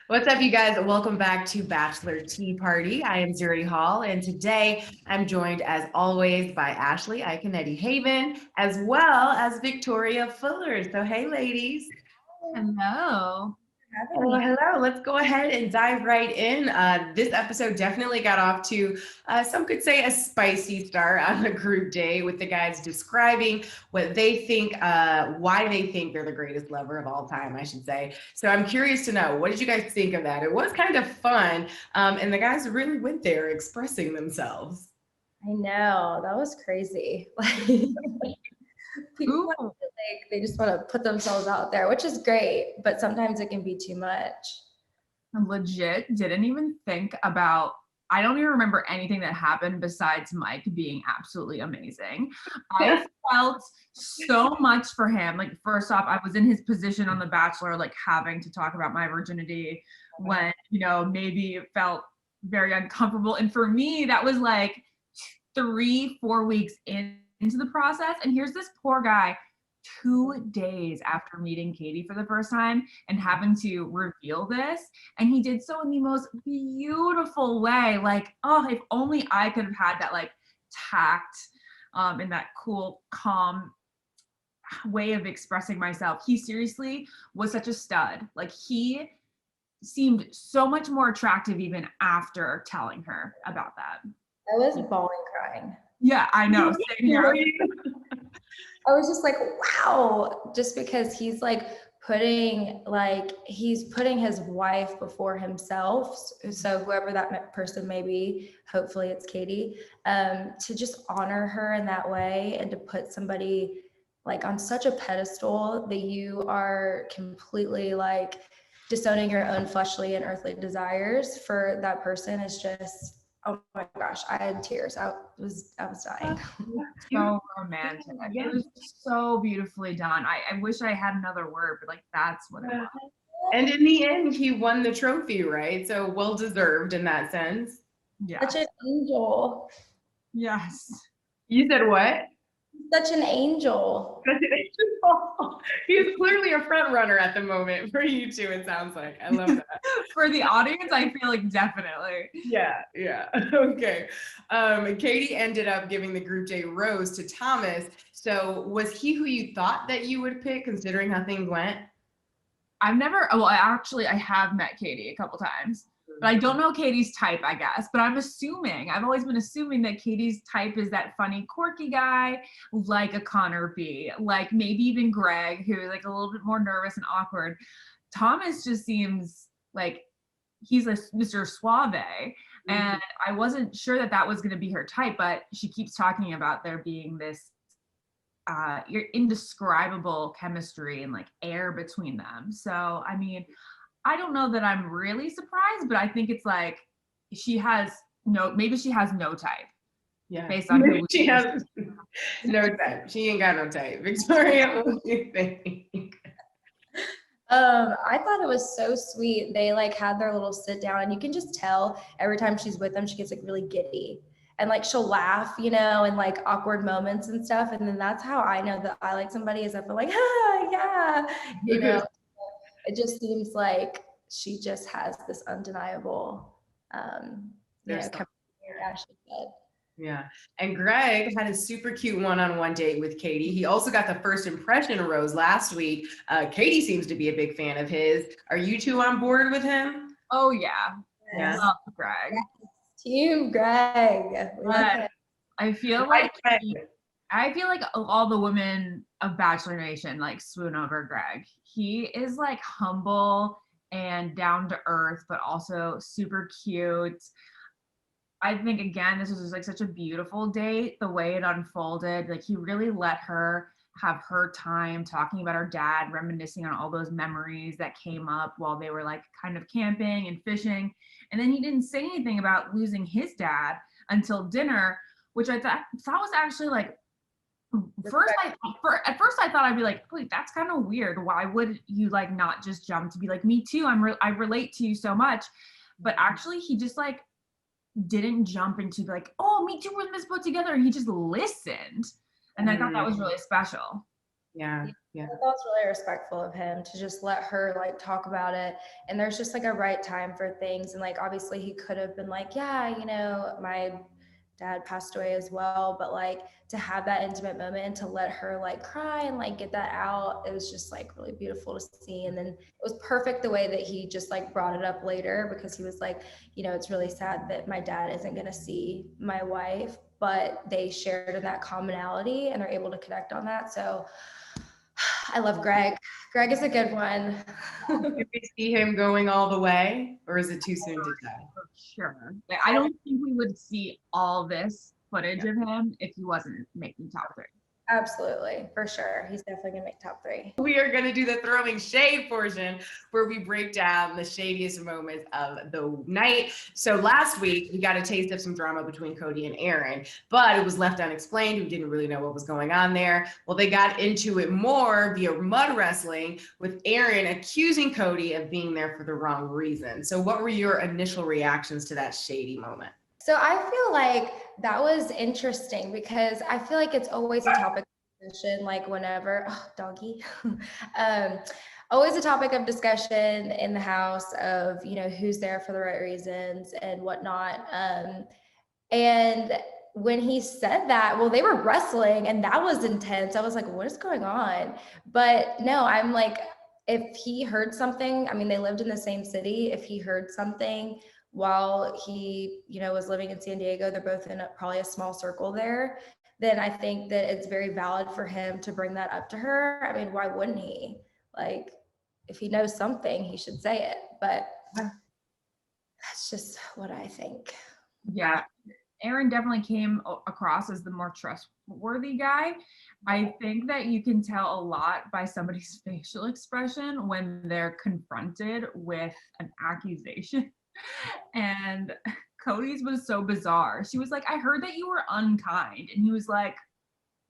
What's up, you guys? Welcome back to Bachelor Tea Party. I am Zuri Hall, and today I'm joined, as always, by Ashley Iaconetti Haibon, as well as Victoria Fuller. So, hey, ladies. Hello. Having Hello, me. hello. Let's go ahead and dive right in. This episode definitely got off to, some could say, a spicy start on the group day with the guys describing what they think, why they think they're the greatest lover of all time, I should say. So I'm curious to know, what did you guys think of that? It was kind of fun, and the guys really went there expressing themselves. I know that was crazy. Like people Ooh, I feel like they just want to put themselves out there, which is great, but sometimes it can be too much. legit didn't even think about. I don't even remember anything that happened besides Mike being absolutely amazing. I felt so much for him. Like, first off, I was in his position on The Bachelor, like having to talk about my virginity when, maybe it felt very uncomfortable. And for me, that was like 3, 4 weeks into the process. And here's this poor guy 2 days after meeting Katie for the first time and having to reveal this. And he did so in the most beautiful way. Like, oh, if only I could have had that like tact and that cool, calm way of expressing myself. He seriously was such a stud. Like, he seemed so much more attractive even after telling her about that. I was bawling crying. Yeah, I know. Same here. I was just like, wow, just because he's putting his wife before himself. So whoever that person may be, hopefully it's Katie, to just honor her in that way and to put somebody like on such a pedestal that you are completely like disowning your own fleshly and earthly desires for that person is just, oh my gosh, I had tears. I was dying. So romantic. Yeah. It was so beautifully done. I wish I had another word, but like that's what it was. And in the end, he won the trophy, right? So well deserved in that sense. Yeah. Such an angel. Yes. You said what? Such an angel. He's clearly a front runner at the moment for you two, it sounds like. I love that. For the audience, I feel like definitely. Yeah. Okay. Katie ended up giving the group day rose to Thomas. So was he who you thought that you would pick, considering how things went? I have met Katie a couple times, but I don't know Katie's type, I guess. But I've always been assuming that Katie's type is that funny, quirky guy, like a Connor B, like maybe even Greg, who's like a little bit more nervous and awkward. Thomas just seems like he's a Mr. Suave. And I wasn't sure that was going to be her type, but she keeps talking about there being this your indescribable chemistry and like air between them. So, I mean, I don't know that I'm really surprised, but I think it's like maybe she has no type. Yeah. Based on who she has no type. She ain't got no type. Victoria, what do you think? I thought it was so sweet. They like had their little sit down, and you can just tell every time she's with them, she gets like really giddy. And like she'll laugh, in like awkward moments and stuff. And then that's how I know that I like somebody is I feel like, yeah, it just seems like she just has this undeniable, chemistry, as she said. Yeah. And Greg had a super cute one-on-one date with Katie. He also got the first impression rose last week. Katie seems to be a big fan of his. Are you two on board with him? Oh yeah. Yeah. Love Greg. Team Greg. I feel like all the women of Bachelor Nation like swoon over Greg. He is like humble and down to earth, but also super cute. I think again, this was just like such a beautiful date, the way it unfolded. Like, he really let her have her time talking about her dad, reminiscing on all those memories that came up while they were like kind of camping and fishing. And then he didn't say anything about losing his dad until dinner, which I thought was actually like at first I thought I'd be like, wait, that's kind of weird. Why would you like not just jump to be like, me too, I relate to you so much. But actually he just like didn't jump into like, oh, me too, we're in this boat together. And he just listened. And I thought that was really special. Yeah. Yeah. I thought it was really respectful of him to just let her like talk about it. And there's just like a right time for things. And like, obviously he could have been like, yeah, you know, my dad passed away as well. But like to have that intimate moment and to let her like cry and like get that out, it was just like really beautiful to see. And then it was perfect the way that he just like brought it up later, because he was like, you know, it's really sad that my dad isn't going to see my wife, but they shared in that commonality and they're able to connect on that. So I love Greg. Greg is a good one. Did we see him going all the way, or is it too soon to tell? For sure. Like, I don't think we would see all this footage of him if he wasn't making top 3. Absolutely, for sure. He's definitely gonna make top 3. We are going to do the throwing shade portion where we break down the shadiest moments of the night. So last week we got a taste of some drama between Cody and Aaron, but it was left unexplained. We didn't really know what was going on there. Well, they got into it more via mud wrestling, with Aaron accusing Cody of being there for the wrong reason. So what were your initial reactions to that shady moment? So I feel like that was interesting because I feel like it's always a topic of discussion, like whenever, doggy, always a topic of discussion in the house of, you know, who's there for the right reasons and whatnot. And when he said that, well, they were wrestling and that was intense. I was like, what is going on? But no, I'm like, if he heard something, I mean, they lived in the same city. If he heard something while he, you know, was living in San Diego, they're both in probably a small circle there, then I think that it's very valid for him to bring that up to her. I mean, why wouldn't he? Like, if he knows something, he should say it. But that's just what I think. Yeah. Aaron definitely came across as the more trustworthy guy. I think that you can tell a lot by somebody's facial expression when they're confronted with an accusation. And Cody's was so bizarre. She was like, I heard that you were unkind. And he was like,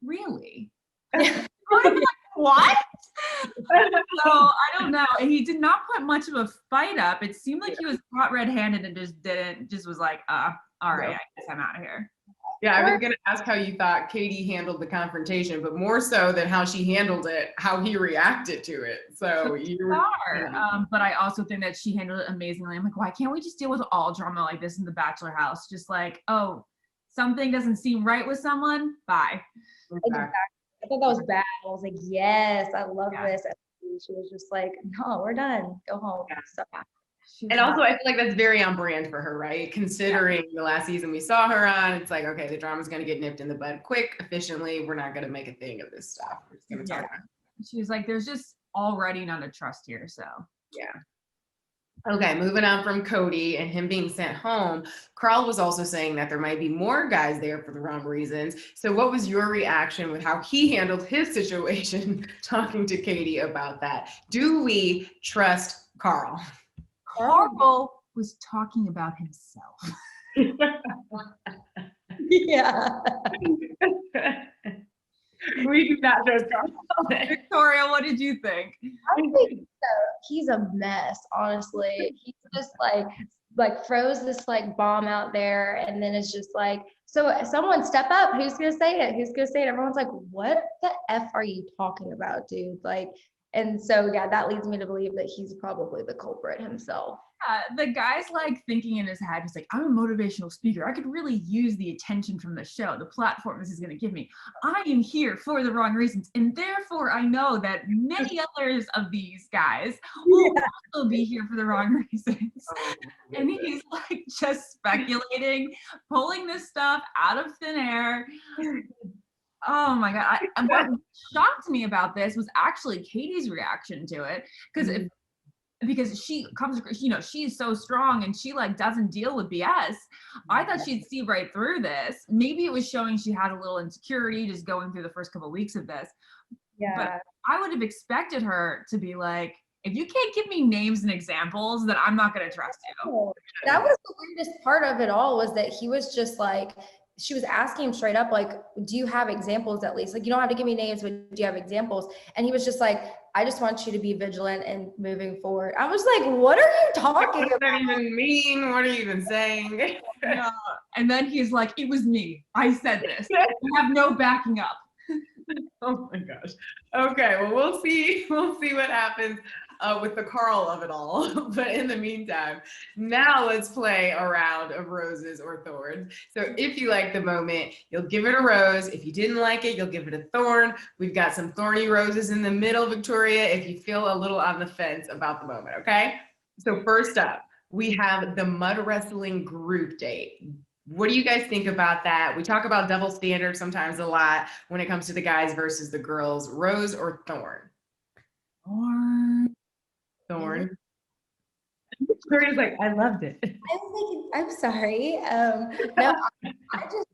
really? Like, what? So I don't know. And he did not put much of a fight up. It seemed like he was caught red-handed and just was like, all right, I guess I'm out of here. Yeah, I was going to ask how you thought Katie handled the confrontation, but more so than how she handled it, how he reacted to it. So but I also think that she handled it amazingly. I'm like, why can't we just deal with all drama like this in the Bachelor house? Just like, oh, something doesn't seem right with someone, bye. Exactly. I thought that was bad. I was like, yes, I love this. And she was just like, no, we're done. Go home. Yeah. So, and also, I feel like that's very on brand for her, right? Considering the last season we saw her on, it's like, okay, the drama's going to get nipped in the bud quick, efficiently. We're not going to make a thing of this stuff. We're just going to talk about it. She was like, there's just already not a trust here, so. Yeah. Okay, moving on from Cody and him being sent home, Karl was also saying that there might be more guys there for the wrong reasons. So what was your reaction with how he handled his situation, talking to Katie about that? Do we trust Karl? Karl was talking about himself. yeah. We do not trust Karl. Victoria, what did you think? I think he's a mess, honestly. He's just like throws this like bomb out there, and then it's just like, so someone step up. Who's gonna say it? Who's gonna say it? Everyone's like, what the F are you talking about, dude? Like, and so yeah, that leads me to believe that he's probably the culprit himself. The guy's like thinking in his head, he's like, I'm a motivational speaker. I could really use the attention from the show, the platform this is going to give me. I am here for the wrong reasons. And therefore, I know that many others of these guys will also be here for the wrong reasons. And he's like just speculating, pulling this stuff out of thin air. Oh my God. What shocked me about this was actually Katie's reaction to it. Because she comes, you know, she's so strong and she like doesn't deal with BS. I thought she'd see right through this. Maybe it was showing she had a little insecurity just going through the first couple of weeks of this. Yeah. But I would have expected her to be like, if you can't give me names and examples, then I'm not going to trust you. That was the weirdest part of it all, was that he was just like, she was asking him straight up, like, do you have examples at least? Like, you don't have to give me names, but do you have examples? And he was just like, I just want you to be vigilant and moving forward. I was like, what are you talking about? What does that even mean? What are you even saying? Yeah. And then he's like, it was me. I said this. I have no backing up. Oh my gosh. Okay, well we'll see. We'll see what happens with the Karl of it all. But in the meantime, now let's play a round of roses or thorns. So if you like the moment, you'll give it a rose. If you didn't like it, you'll give it a thorn. We've got some thorny roses in the middle, Victoria, if you feel a little on the fence about the moment, okay? So first up, we have the mud wrestling group date. What do you guys think about that? We talk about double standards sometimes a lot when it comes to the guys versus the girls. Rose or thorn? Thorn. Victoria's like, I loved it. I was thinking, I'm sorry. No, I just,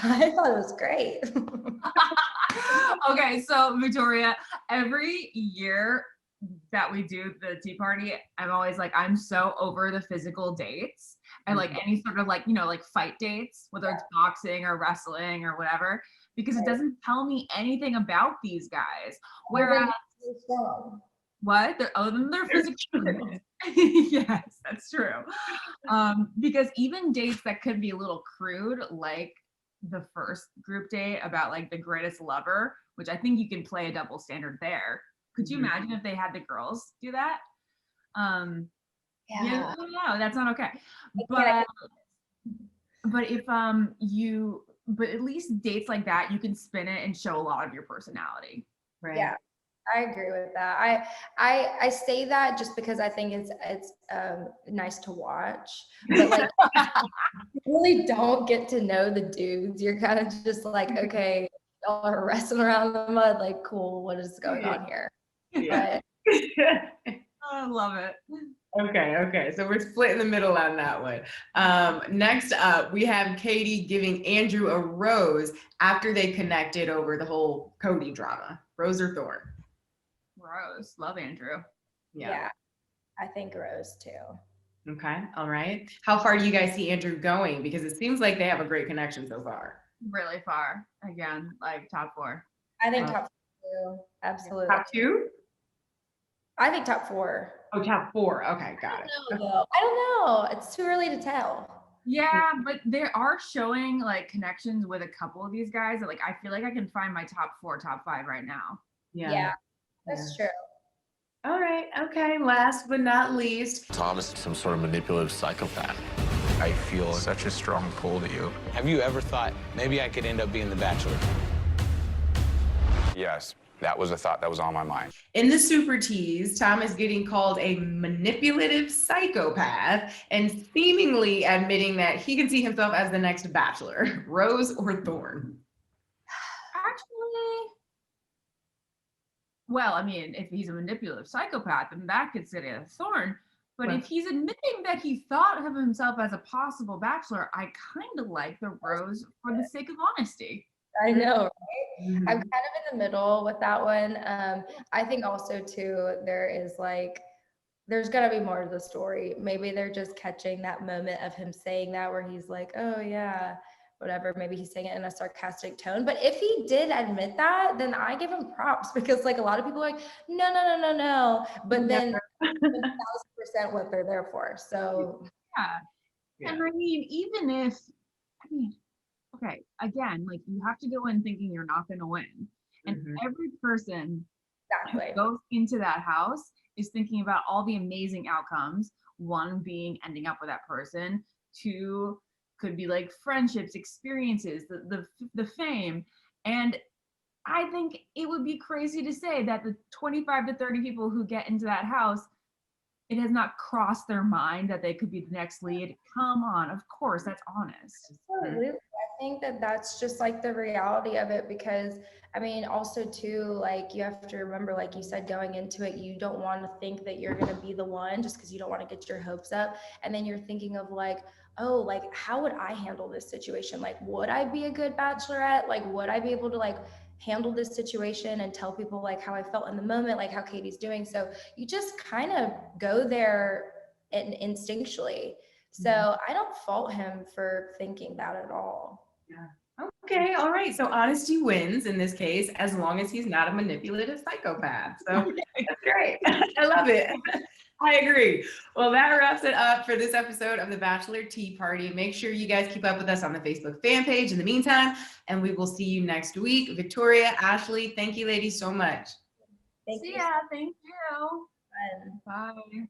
I thought it was great. Okay, so Victoria, every year that we do the tea party, I'm always like, I'm so over the physical dates and like any sort of like, you know, like fight dates, whether it's boxing or wrestling or whatever, because it doesn't tell me anything about these guys. Whereas what? Other than their physical yes, that's true. Because even dates that could be a little crude, like the first group date about like the greatest lover, which I think you can play a double standard there. Could you imagine if they had the girls do that? Yeah, no, that's not okay. But if but at least dates like that, you can spin it and show a lot of your personality. Right. Yeah, I agree with that. I say that just because I think it's nice to watch, but like you really don't get to know the dudes. You're kind of just like, okay, y'all are wrestling around in the mud, like, cool, what is going on here? Yeah. I love it. Okay. So we're split in the middle on that one. Next up, we have Katie giving Andrew a rose after they connected over the whole Cody drama. Rose or thorn? Rose. Love Andrew. Yeah, I think Rose too. Okay. All right. How far do you guys see Andrew going? Because it seems like they have a great connection so far. Really far. Again, like top 4. I think top 2. Absolutely. Top 2? I think top 4. Oh, top 4. Okay, got it. I don't know. It's too early to tell. Yeah, but they are showing like connections with a couple of these guys that like I feel like I can find my top 4, top 5 right now. Yeah, that's true. All right. Okay. Last but not least, Tom is some sort of manipulative psychopath. I feel such a strong pull to you. Have you ever thought maybe I could end up being the Bachelor? Yes, that was a thought that was on my mind. in the super tease, Tom is getting called a manipulative psychopath and seemingly admitting that he can see himself as the next Bachelor. Rose or thorn? Actually, well, I mean, if he's a manipulative psychopath, then that could sit in a thorn. But if he's admitting that he thought of himself as a possible bachelor, I kind of like the rose for the sake of honesty. I know, right? I'm kind of in the middle with that one. I think also too, there's gotta be more to the story. Maybe they're just catching that moment of him saying that where he's like, oh yeah, whatever. Maybe he's saying it in a sarcastic tone. But if he did admit that, then I give him props because like a lot of people are like, no. But then 1,000% what they're there for. So yeah. And I mean, even if, okay, again, like you have to go in thinking you're not going to win. And every person who goes into that house is thinking about all the amazing outcomes. 1 being ending up with that person. 2 could be like friendships, experiences, the fame. And I think it would be crazy to say that the 25 to 30 people who get into that house, it has not crossed their mind that they could be the next lead. Come on, of course, that's honest. Absolutely. I think that that's just like the reality of it because I mean, also too, like you have to remember, like you said, going into it, you don't want to think that you're going to be the one just because you don't want to get your hopes up. And then you're thinking of like, oh, like, how would I handle this situation? Like, would I be a good bachelorette? Like, would I be able to like handle this situation and tell people like how I felt in the moment, like how Katie's doing. So you just kind of go there instinctually. So I don't fault him for thinking that at all. Yeah. Okay. All right. So honesty wins in this case, as long as he's not a manipulative psychopath. So that's great. I love it. I agree. Well, that wraps it up for this episode of the Bachelor Tea Party. Make sure you guys keep up with us on the Facebook fan page in the meantime, and we will see you next week. Victoria, Ashley, thank you ladies so much. Thank See you. ya. Thank you. So much. Bye.